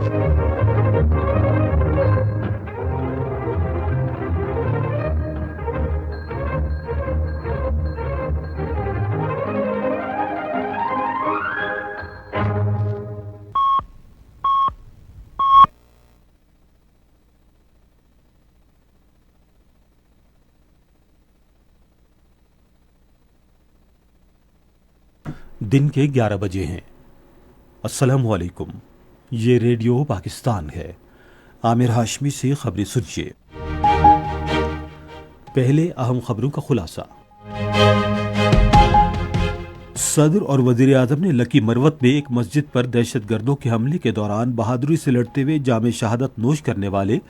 दिन के 11 बजे हैं। अस्सलाम वालेकुम। ये रेडियो पाकिस्तान है। आमिर हाशमी से खबरें सुनिए। पहले अहम खबरों का खुलासा। सदर और वजीर आजम ने लकी मरवत में एक मस्जिद पर दहशतगर्दों के हमले के दौरान बहादुरी से लड़ते हुए जामे शहादत नोश करने वाले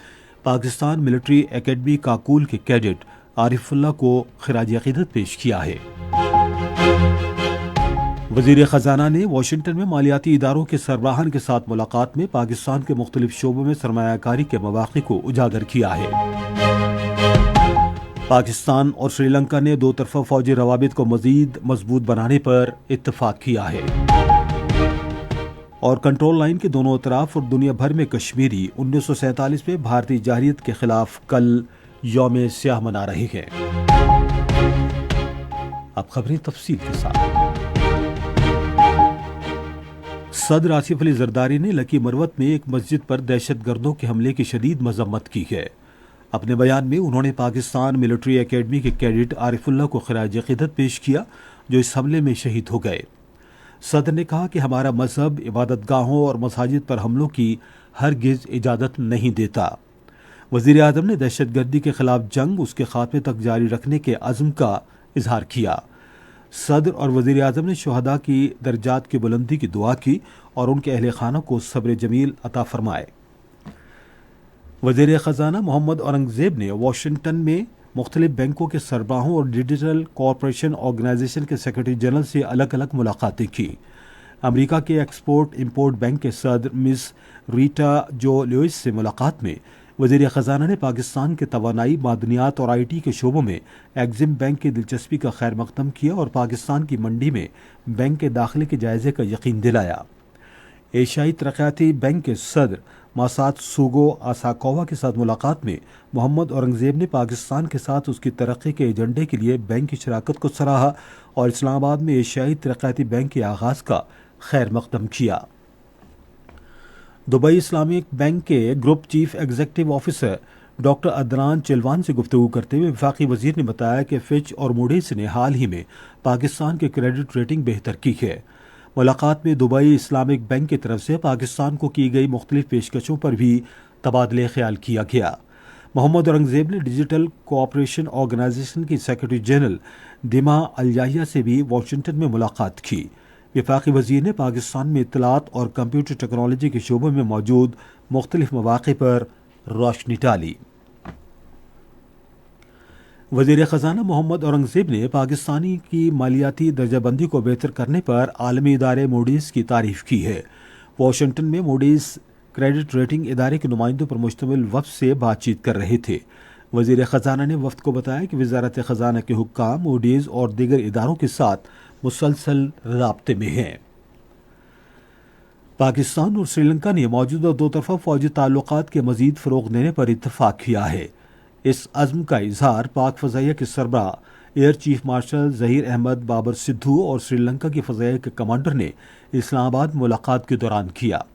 पाकिस्तान मिलिट्री एकेडमी काकूल के कैडेट आरिफुल्लाह को खिराज अकीदत पेश किया है। वजीर खजाना ने वाशिंगटन में मालियाती इदारों के सरबराहान के साथ मुलाकात में पाकिस्तान के मुख्तलिफ शोबों में सरमायाकारी के मौक़े को उजागर किया है। पाकिस्तान और श्रीलंका ने दो तरफा फौजी रवाबित को मजीद मजबूत बनाने पर इत्तफाक किया है। और कंट्रोल लाइन के दोनों अतराफ और दुनिया भर में कश्मीरी 1947 में भारतीय जारहियत के खिलाफ कल यौम स्याह मना रहे हैं। अब खबरें तफसील के साथ। सदर आसिफ अली जरदारी ने लकी मरवत में एक मस्जिद पर दहशतगर्दों के हमले की शदीद मजम्मत की है। अपने बयान में उन्होंने पाकिस्तान मिलिट्री एकेडमी के कैडेट आरिफुल्लाह को खिराज अकीदत पेश किया जो इस हमले में शहीद हो गए। सदर ने कहा कि हमारा मजहब इबादतगाहों और मसाजिद पर हमलों की हरगिज इजाज़त नहीं देता। वज़ीर आज़म ने दहशतगर्दी के खिलाफ जंग उसके खात्मे तक जारी रखने के अज़्म का इजहार किया। सदर और वज़ीर आज़म ने शुहदा की दर्जात की बुलंदी की दुआ की और उनके अहले खानों को सब्र जमील अता फरमाए। वज़ीर ख़ज़ाना मोहम्मद औरंगज़ेब ने वाशिंगटन में मुख्तलिफ बैंकों के सरबराहों और डिजिटल कॉरपोरेशन ऑर्गेनाइजेशन के सेक्रेटरी जनरल से अलग अलग मुलाकातें की। अमेरिका के एक्सपोर्ट इंपोर्ट बैंक के सदर मिस रीटा जो लुइस से मुलाकात में वज़ीर ख़ज़ाना ने पाकिस्तान के तवानाई, मादनियात और IT के शोबों में एग्जिम बैंक की दिलचस्पी का खैर मकदम किया और पाकिस्तान की मंडी में बैंक के दाखिले के जायजे का यकीन दिलाया। एशियाई तरक्याती बैंक के सदर मासात सुगो आसाकोवा के साथ मुलाकात में मोहम्मद औरंगज़ेब ने पाकिस्तान के साथ उसकी तरक्की के एजेंडे के लिए बैंक की शराकत को सराहा और इस्लामाबाद में एशियाई तरक्याती बैंक के आगाज़ का खैर मकदम किया। दुबई इस्लामिक बैंक के group chief executive officer doctor Adnan Chilwan से गुफ्तगू करते हुए वफाकी वजीर ने बताया कि फिच और मूडीज ने हाल ही में पाकिस्तान की क्रेडिट रेटिंग बेहतर की है। मुलाकात में दुबई इस्लामिक बैंक की तरफ से पाकिस्तान को की गई मुख्तलिफ पेशकशों पर भी तबादले ख्याल किया गया। मोहम्मद औरंगज़ेब ने डिजिटल कोऑपरेशन ऑर्गेनाइजेशन की सेक्रेटरी जनरल दिमा अलजाहिया से भी वाशिंगटन में मुलाकात की। वफाकी वजीर ने पाकिस्तान में इत्तलात और कंप्यूटर टेक्नोलॉजी के शोबों में मौजूद मुख्तलिफ मौक़े पर रोशनी डाली। वज़ीर ख़ज़ाना मोहम्मद औरंगज़ेब ने पाकिस्तानी की मालियाती दर्जाबंदी को बेहतर करने पर आलमी इदारे मूडीज़ की तारीफ़ की है। वाशिंगटन में मूडीज़ क्रेडिट रेटिंग इदारे के नुमाइंदों पर मुश्तमिल वफ़द से बातचीत कर रहे थे। वज़ीर ख़ज़ाना ने वफ़द को बताया कि वज़ारत ख़ज़ाना के हुक्काम मूडीज़ और दीगर इदारों के साथ मुसलसल राब्ते में हैं। पाकिस्तान और श्रीलंका ने मौजूदा दो तरफा फौजी ताल्लुकात के मजीद फ़रोग़ देने पर इत्तफाक किया है। इस अज़्म का इजहार पाक फ़ज़ाइया के सरबराह air chief marshal Zaheer Ahmed Babar Sidhu और श्रीलंका की फ़ज़ाइया के कमांडर ने इस्लामाबाद मुलाकात के दौरान किया।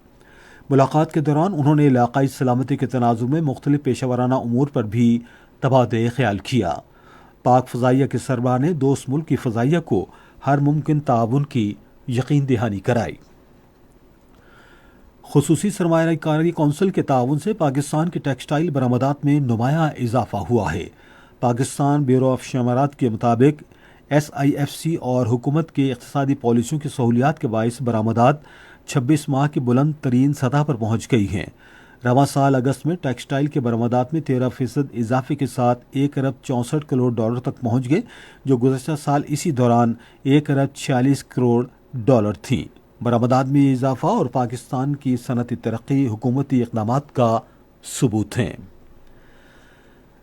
मुलाकात के दौरान उन्होंने इलाक़ाई सलामती के तनाज़ुर में मुख्तलिफ पेशेवराना उमूर पर भी तबादले ख्याल किया। पाक फ़ज़ाइया के सरबराह ने दोस्त मुल्क की फ़ज़ाइया को हर मुमकिन ताउन की यकीन दहानी कराई। खुसूसी सरमायाकारी कौंसिल के ताउन से पाकिस्तान की टेक्सटाइल बरामदात में नुमाया इजाफा हुआ है। पाकिस्तान ब्यूरो ऑफ शमारात के मुताबिक SIFC और हुकूमत के इक़्तिसादी पॉलिसियों की सहूलियात के बाइस बरामदात 26 माह की बुलंद तरीन सतह पर पहुँच गई हैं। रवां साल अगस्त में टेक्सटाइल के बरामदात में 13% इजाफे के साथ 1 अरब 64 करोड़ डॉलर तक पहुँच गए, जो गुज़श्ता साल इसी दौरान 1 अरब 46 करोड़ डॉलर थी। बरामदात में इजाफा और पाकिस्तान की सनती तरक्की हुकूमती इक़दामात का सबूत हैं।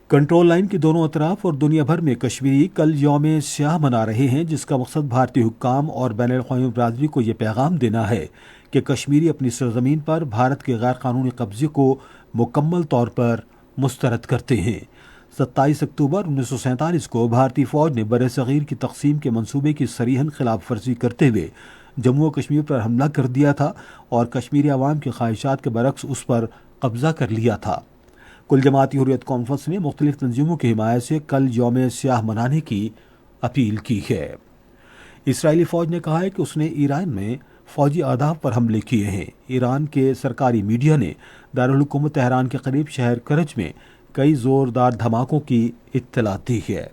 कंट्रोल लाइन के दोनों अतराफ और दुनिया भर में कश्मीरी कल यौम स्याह मना रहे हैं, जिसका मकसद भारतीय हुक्काम और बैनुल-अक़वामी बरादरी को ये पैगाम देना है کہ کشمیری اپنی سرزمین پر بھارت کے غیر قانونی قبضے کو مکمل طور پر مسترد کرتے ہیں۔ 27 اکتوبر 1947 کو بھارتی فوج نے بر صغیر کی تقسیم کے منصوبے کی صریحاً خلاف ورزی کرتے ہوئے جموں و کشمیر پر حملہ کر دیا تھا اور کشمیری عوام کی خواہشات کے برعکس اس پر قبضہ کر لیا تھا۔ کل جماعتی حریت کانفرنس نے مختلف تنظیموں کی حمایت سے کل یوم سیاہ منانے کی اپیل کی ہے۔ اسرائیلی فوج نے کہا ہے کہ اس نے ایران میں فوجی اہداف پر حملے کیے ہیں۔ ایران کے سرکاری میڈیا نے دارالحکومت تہران کے قریب شہر کرج میں کئی زوردار دھماکوں کی اطلاع دی ہے۔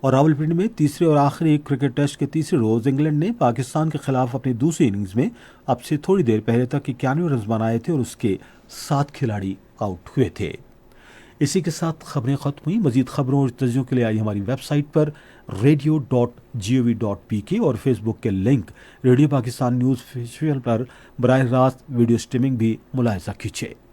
اور راولپنڈی میں تیسرے اور آخری کرکٹ ٹیسٹ کے تیسرے روز انگلینڈ نے پاکستان کے خلاف اپنی دوسری اننگز میں اب سے تھوڑی دیر پہلے تک 91 رنز بنائے تھے اور اس کے 7 کھلاڑی آؤٹ ہوئے تھے۔ اسی کے ساتھ خبریں ختم ہوئیں۔ مزید خبروں اور تجزیوں کے لیے آئی ہماری ویب سائٹ پر radio.gov.pk اور فیس بک کے link radio Pakistan news official پر براہ راست ویڈیو سٹریمنگ بھی ملاحظہ کیجیے۔